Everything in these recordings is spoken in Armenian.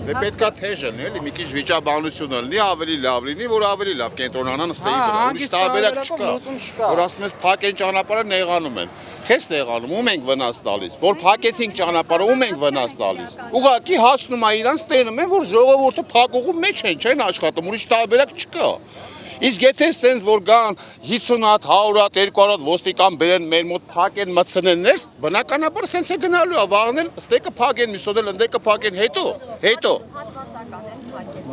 Դե պետքա թեժն էլի, մի քիչ վիճաբանություն լինի, ավելի լավ լինի, որ ավելի լավ կենտրոնանան ստեի վրա։ Ուրիշ տարբերակ չկա։ Որ ասում ես փակեն ճանապարհը նեղանում են։ Քեզ նեղանում, ում ենք վնաս տալիս։ Որ փակեցինք ճանապարհը, ում ենք վնաս տալիս։ Ուղղակի հասնում է իրանց տենում են, որ ժողովուրդը փակողու մեջ չեն աշխատում, ուրիշ տարբերակ չկա։ Իսկ եթե սենց որ գան 50 հատ, 100 հատ, 200 հատ ոստիկան բերեն մեր մոտ փակեն մտցնեն ներ, բնականաբար սենց է գնալու է, վաղն էլ ստեկը փակեն, միսոտ էլ ընդեկը փակեն, հետո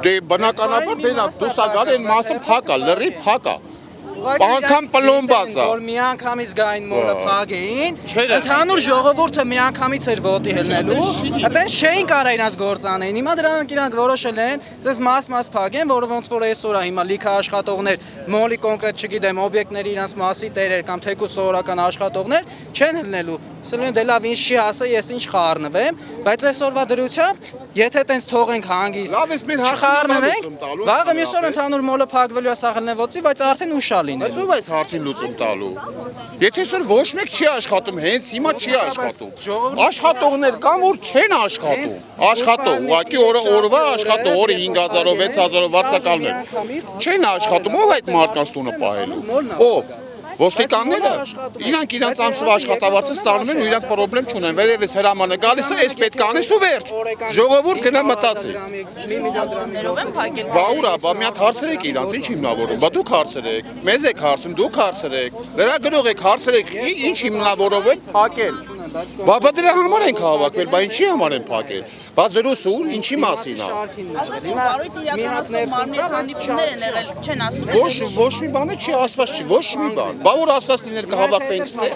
դե բնականաբար դենա դուսագալ են մասը փակա, լրի փակա Անգամ պլոմբած է։ Որ միանգամից գային մոլը փագեին, ընդհանուր ժողովուրդը միանգամից էր ոտի հելնելու, այդտեղ չէին կարա իրաց գործանեն։ Հիմա դրանք իրանք որոշել են, ցես մաս փագեն, որը ոնց որ այսօր է հիմա լիքը աշխատողներ, մոլի կոնկրետ չգիտեմ, օբյեկտների իրանց մասի տերեր կամ թեկուզ սովորական աշխատողներ չեն հելնելու։ Սլուն դե լավ ինչ չի ասա, ես ինչ խառնվեմ, բայց այսօրվա դրությամբ, եթե տենց թողենք հանգիստ, չխառնվենք, վաղը մյուս օր ընդհանուր մոլը փակվելու է սաղելնևոցի, բայց արդեն ուշ է լինելու։ Բայց ով այս հարցին լուծում տալու։ Եթե սր ոչ մեկ չի աշխատում, հենց հիմա չի աշխատում։ Աշխատողներ կան, որ չեն աշխատում։ Աշխատող, ուղղակի օրվա աշխատող, օրը 5000-ով, 6000-ով վարձակալներ։ Չեն աշխատում, ով այդ մարդկանց տունը պահելու։ Ով։ Ոստիկանները իրանք իրանց ամսվա աշխատավարձը ստանում են ու իրանք պրոբլեմ չունեն, վերևից հրամանը գալիս է, այս պետք է անես ու վերջ, ժողովուրդ գնա մտածի։ Բա ուրա, բա մի հատ հարցրեք իրանց, ինչ հիմնավորում, բա դուք հարցրեք, մեզ եք հարցում, դուք հարցրեք, լրագրող եք հարցրեք, ինչ հիմնավորով եք փակել։ Բա դրա համար ենք հավաքվել, բա ինչի համար են փակել։ Բա զրուսուր, ինչի մասին է։ Ասացին, բարույթ իրականացնող մարմնի հանդիպումներ են եղել, չեն ասում։ Ոչ մի բան չի ասված չի, ոչ մի բան։ Բա որ ասված լիներ կհավաքվենք ստեղ։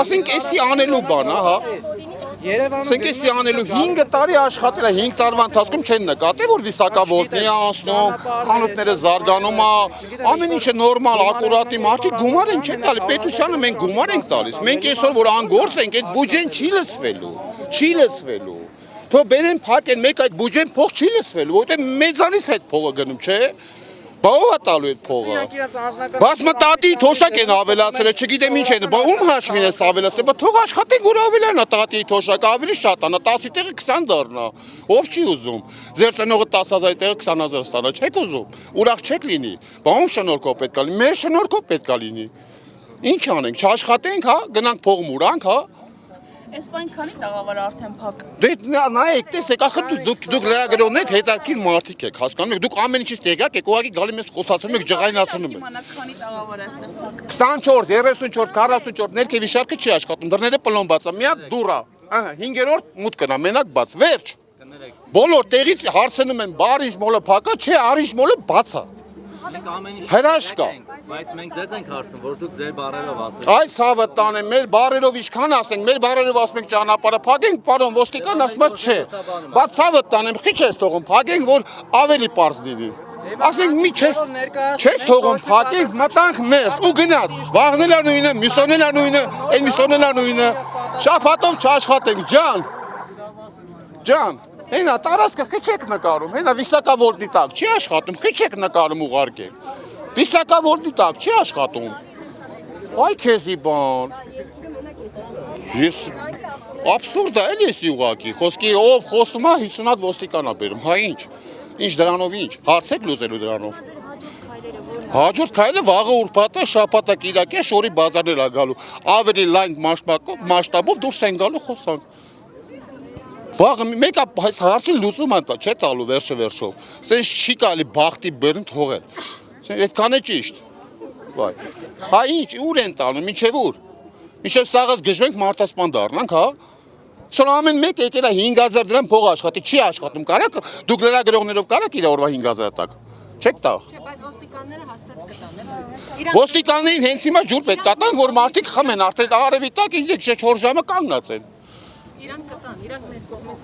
Ասենք էսի անելու բան, ահա։ Ասենք էսի անելու 5 տարի աշխատել է, 5 տարվա ընթացքում չեն նկատել, որ վիսակավորտնի է անցնում, խանութները զարգանում է, ամեն ինչը նորմալ, ակուրատի, մարդիկ գումար են չեն տալի, պետությանը մենք գումար ենք տալիս։ Մենք այսօր որ անգործ ենք, այդ բյուջեն չի լցվելու։ Թող բերեն փակեն, մեկ այդ բյուջեն փող չի լցվելու, որտեղ մեզանից այդ փողը գնում, չէ՞։ Բա ով է տալու այդ փողը։ Բայց մտատի թոշակ են ավելացրել, չգիտեմ ինչ են, բա ում հաշվին է ավելացրել, բա թող աշխատենք որ ավելանա տատի թոշակը, ավելի շատ անա, 10-ի տեղը 20 դառնա։ Ով չի ուզում։ Ձեր ծնողը 10000-ի տեղը 20000 ստանա, չեք ուզում։ Ուրախ չեք լինի։ Բա ում շնորհքով պետք է լինի, մեր շնորհքով պետք է լինի։ Ինչ անենք, չաշխատենք, հա, գնանք փող մուրանք, հա։ Այս բան քանի տաղավար արդեն փակ։ Դե նայեք, տեսեք, ախր դուք լրագրողներ եք, հետաքրքիր մարդիկ եք, հասկանում եք, դուք ամեն ինչից տեղյակ եք, ուղղակի գալի մեզ խոսացնում եք, ջղայնացնում եք։ Քանի տաղավար է այստեղ փակ։ 24, 34, 44 ներքևի շարքը չի աշխատում, դռները պլոմբած է, մի հատ դուռ է, 5-րդ մուտք կնա, մենակ բաց, վերջ։ Բոլոր տեղից հարցնում են, բարինջ մոլը փակա, չէ, արինջ մոլը բաց է։ Հրաշք է։ Բայց մենք ձեզ ենք հարցում, որ դուք ձեր բառերով ասեք։ Այս ցավը տանեմ, մեր բառերով ինչքան ասենք, մեր բառերով ասում ենք ճանապարհը փակենք, պարոն ոստիկան ասում է չէ։ Բա ցավը տանեմ, քիչ ես թողում, փակենք, որ ավելի པարզ լինի։ Ասենք մի չես թողում, փակենք, մտանք ներս ու գնաց։ Վաղն էլ նույնը, մյուսոն էլ նույնը, այն մյուսոն էլ նույնը։ Շաբաթով չաշխատենք, ջան։ Հենա տարածքը քիչ նկարում, հենա վիսակավորտնի տակ չի աշխատում, քիչ նկարում ուղարկել։ Վիսակավորտնի տակ չի աշխատում։ Այ քեզի բան։ Ես абսուրդ է էլի էսի ուղակի, խոսքի ով խոսում է 50 հատ ոստիկան է բերում, հա ինչ դրանով ինչ, հարցեք լուծելու դրանով։ Հաջորդ քայլը վաղը ուրբաթ է, շաբաթը կիրակ է, շորի բազարներ է գալու, ավելի լայն մասշտաբով դուրս են գալու խոսանք։ Վաղը մեկը հարցին լուծում են տա, չէ տալու վերջով, սենց չի կարելի բախտի բերն թողել, այդքան է ճիշտ, հա ինչ, ուր են տանում, մինչև ուր, մինչև սաղս գժվենք մարդասպան դառնանք, հա, սոն ամեն մեկ եկել է 5000 դրամ փող աշխատի, չի աշխատում, կարակ, դուք լրագրողներով կարակ իր օրվա 5000 տակ, չեք տա։ Չէ, բայց ոստիկանները հաստատ կտան։ Ոստիկաններին հենց հիմա ջուր պետք է տան, որ մարդիկ խմեն, արդեն արևի տակ, ինչ 4 ժամը կանգնած են։ Իրանք կտան, իրանք մեր կողմից։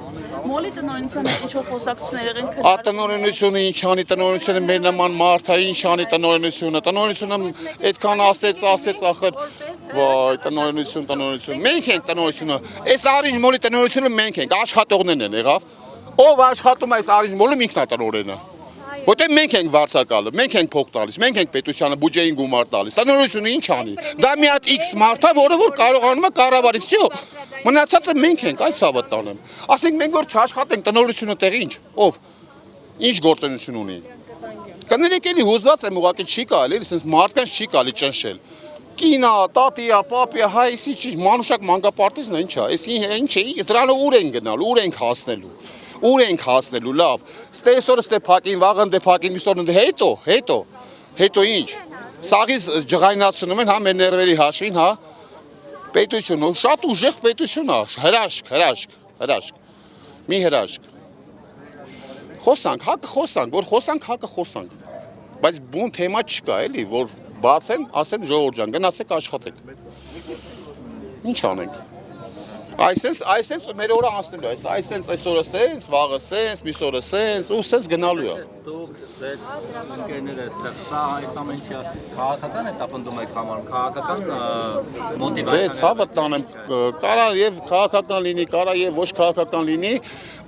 Մոլի տնօրինությունը ինչ-որ խոսակցություններ եղեն քննարկել։ Տնօրինությունը ինչ անի, տնօրինությունը մեր նման մարդ է, ինչ անի տնօրինությունը։ Տնօրինությունը այդքան ասեց ախր, վայ, տնօրինություն։ Մենք ենք տնօրինությունը։ Այս Արինջ մոլի տնօրինությունը մենք ենք, աշխատողներն են եղավ։ Ով աշխատում է այս Արինջ մոլում ինքն է տնօրենը։ Որտեղ մենք ենք վարձակալը, մենք ենք փող տալիս, մենք ենք պետությանը բյուջեին գումար տալիս։ Դա նորությունը ինչ անի։ Դա մի հատ X մարդ է, որը որ կարողանում է կառավարի, всё։ Մնացածը մենք ենք, այդ ցավը տանեմ։ Ասենք մենք որ չաշխատենք, տնօրությունը տեղի ինչ, ով ինչ գործունեություն ունի։ Կներեք էլի հուզած եմ, ուղղակի չի կարելի, ասես մարդկանց չի կարելի ճնշել։ Կինա, տատիա, պապիա, հայ, էսի չի, մանուշակ մանկապարտեզն է, ինչ է, էսի ինչ է, դրանով ուր են գնալու, ուր ենք հասնելու։ Ուր ենք հասնելու, լավ։ Ստե այսօր ստե փակին, վաղը դե փակին, միսօր դե հետո ինչ։ Սաղից ջղայնացնում են, հա մեր ներվերի հաշվին, հա։ Պետությունը, շատ ուժեղ պետություն է, հրաշք։ Մի հրաշք։ Խոսանք, հակը խոսանք, որ խոսանք, հակը խոսանք։ Բայց բուն թեմա չկա, էլի, որ բացեն, ասեն ժողովուրդ ջան, գնացեք աշխատեք։ Ինչ անենք։ Այսենց մեր օրը անցնելու է, այսենց այսօրը սենց, վաղը սենց, մյուս օրը սենց, ու սենց գնալու է։ Դուք ձեր ընկերները այստեղ սա այս ամեն ինչը քաղաքական է տապնդում եք համարում, քաղաքական մոտիվացիա։ Դե ցավը տանեմ, կարա եւ քաղաքական լինի, կարա եւ ոչ քաղաքական լինի,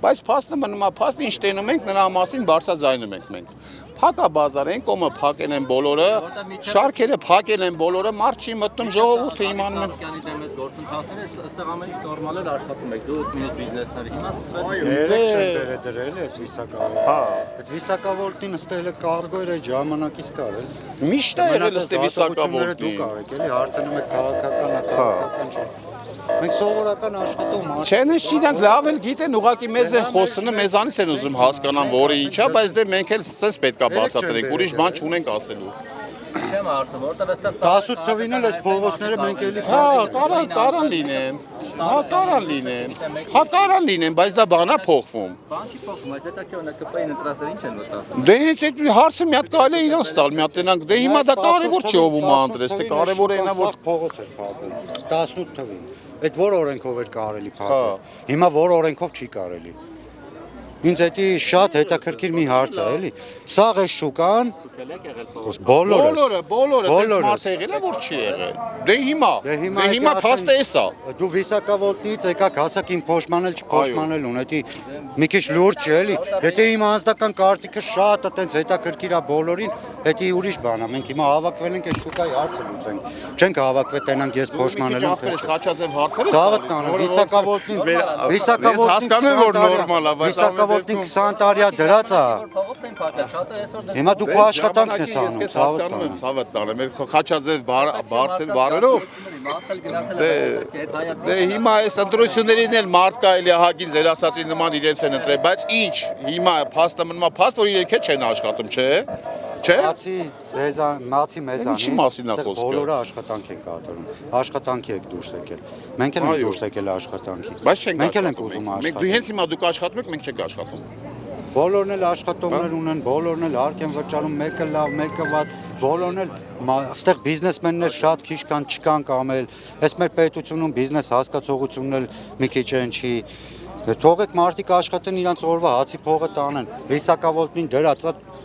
բայց փաստը մնում է, փաստը ինչ տենում ենք, նրա մասին բարձրաձայնում ենք մենք։ Փակա բազար են, կոմը փակել են բոլորը, շարքերը փակել են բոլորը, մարդ չի մտնում, ժողովուրդը իմանում են։ Կյանի դեմ ես գործընթացները, այստեղ ամեն ինչ նորմալ է աշխատում եք, դուք մյուս բիզնեսները հիմա սկսվեց։ Երեք չեն դրել այդ վիսակավորտին։ Հա, այդ վիսակավորտին ըստել է կարգո էր այդ ժամանակից կար էլ։ Միշտ է եղել ըստ վիսակավորտի։ Դուք արեք, էլի հարցնում եք քաղաքական չէ։ Մենք սովորական աշխատում Չեն իրանք լավ էլ գիտեն, ուղղակի մեզ են խոսնում, մեզանից են ուզում հասկանան, որը ինչա, բայց դե մենք էլ սենց պետքա բացատրենք, ուրիշ բան չունենք ասելու։ Չեմ հարցում, որտեղ այստեղ 18 թվին էլ այս փողոցները մենք էլի Հա, կարան լինեն, բայց դա բանա փոխվում։ բան չի փոխում, այդ հետաքրքիր ՆԿՊ-ին ընտրածները ինչ են մտածում։ Դե հենց այդ հարցը մի հատ կարելի է իրանց տալ, մի հատ տենանք, դե հիմա դա կարևոր չի ով ու անդրես, դե կարևորը այնա որ փողոց էր փակում 18 թվին։ Այդ որ օրենքով էր կարելի փակել։ Հիմա որ օրենքով չի կարելի։ Ինձ էդի շատ հետաքրքիր մի հարց է, էլի։ Սաղ է շուկան բոլորը մարդ եղել է որ չի եղել։ Դե հիմա փաստը էս է։ Դու վիսակավորտնից եկաք հասակ իմ փոշմանել չփոշմանել ուն, էդի մի քիչ լուրջ չէ, էլի։ Եթե իմ անձնական կարծիքը շատ այտենց հետաքրքիր է բոլորին, էդի ուրիշ բան է։ Մենք հիմա հավաքվել ենք այս շուկայի հարցը լուծենք։ Չենք հավաքվել տենանք ես փոշմանել եմ։ Խաչաձև հարցերը Ցավդ տանը վիսակավորտնին որ նորմալ է, բայց վիսակավորտնին 20 տարի է դրած է։ Փողոց են փակել, շատը այսօր Հիմա դու քո աշխատանքն ես անում, հասկանում եմ, ցավը տանը, մեր խաչաձև բարձր բարերով Դե հիմա այս ընտրություններին էլ մարդ կա էլի հագին ձեր ասածի նման իրենց են ընտրել, բայց ինչ, հիմա փաստը մնում է փաստ, որ իրենք էլ չեն աշխատում, չէ՞։ Չէ՞։ Մացի մեզանից Ինչի մասին է խոսքը։ Բոլորը աշխատանք են կատարում, աշխատանքի եք դուրս եկել։ Մենք էլ ենք դուրս եկել աշխատանքի։ Բայց չենք Մենք էլ ենք ուզում աշխատում։ Մենք հենց հիմա դուք աշխատում եք, մենք չենք աշխատում։ Բոլորն էլ աշխատողներ ունեն, բոլորն էլ հարկ են վճարում, մեկը լավ, մեկը վատ, բոլորն էլ այստեղ բիզնեսմեններ շատ քիչ կան, չկան կամ էլ այս մեր պետությունում բիզնես հասկացողությունն էլ մի քիչ են չի Թողեք մարդիկ աշխատեն իրանց օրվա հացի փողը տանեն, վիսակավորտնին դրած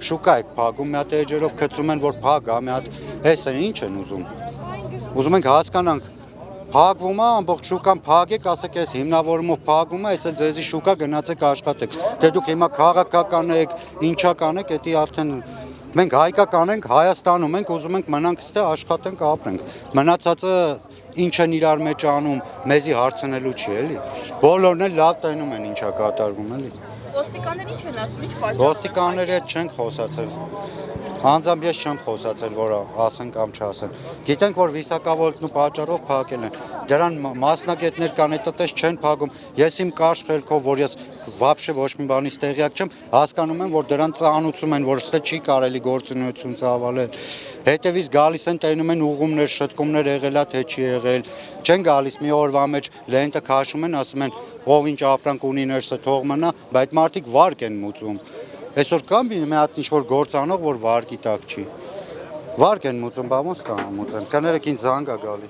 շուկա եք փակում, մի հատ էջերով գցում են, որ փագա, մի հատ էս են, ինչ են ուզում։ Ուզում ենք հասկանանք, փակվում է, ամբողջ շուկան փակեք, ասեք այս հիմնավորումով փակվում է, այս էլ ձեզի շուկա գնացեք աշխատեք։ Դե դուք հիմա քաղաքական եք, ինչական եք, դա արդեն մենք հայկական ենք, Հայաստանում ենք, ուզում ենք մնանք ստե աշխատենք, ապրենք։ Մնացածը ինչ են իրար մեջ անում, մեզի հարցնելու չի, էլի։ Բոլորն էլ լավ տենում են ինչա կատարվում, էլի։ Ոստիկանները ինչ են ասում, ինչ պատճառ։ Ոստիկանները հետ չենք խոսացել։ Անձամբ ես չեմ խոսացել, որ ասեն կամ չասեն։ Գիտենք, որ վիսակավորտնու պատճառով փակել են։ Դրան մասնագետներ կան, այդտես չեն փակում։ Ես իմ կարճ խելքով, որ ես վաբշե ոչ մի բանից տեղյակ չեմ, հասկանում եմ, որ դրան ծանուցում են, որ ստե չի կարելի գործունեություն ծավալել։ Հետևից գալիս են տենում են ուղումներ, շտկումներ եղել է, թե չի եղել։ Չեն գալիս մի օրվա մեջ լենտը քաշում են, ասում են, ով ինչ ապրանք ունի ներսը թող մնա, բայց մարդիկ վարկ են մուծում։ Այսօր կա մի հատ ինչ-որ գործանող, որ վարկի տակ չի։ Վարկ են մուծում, բա ոնց կա մուծեն։ Կներեք ինձ զանգ է գալի։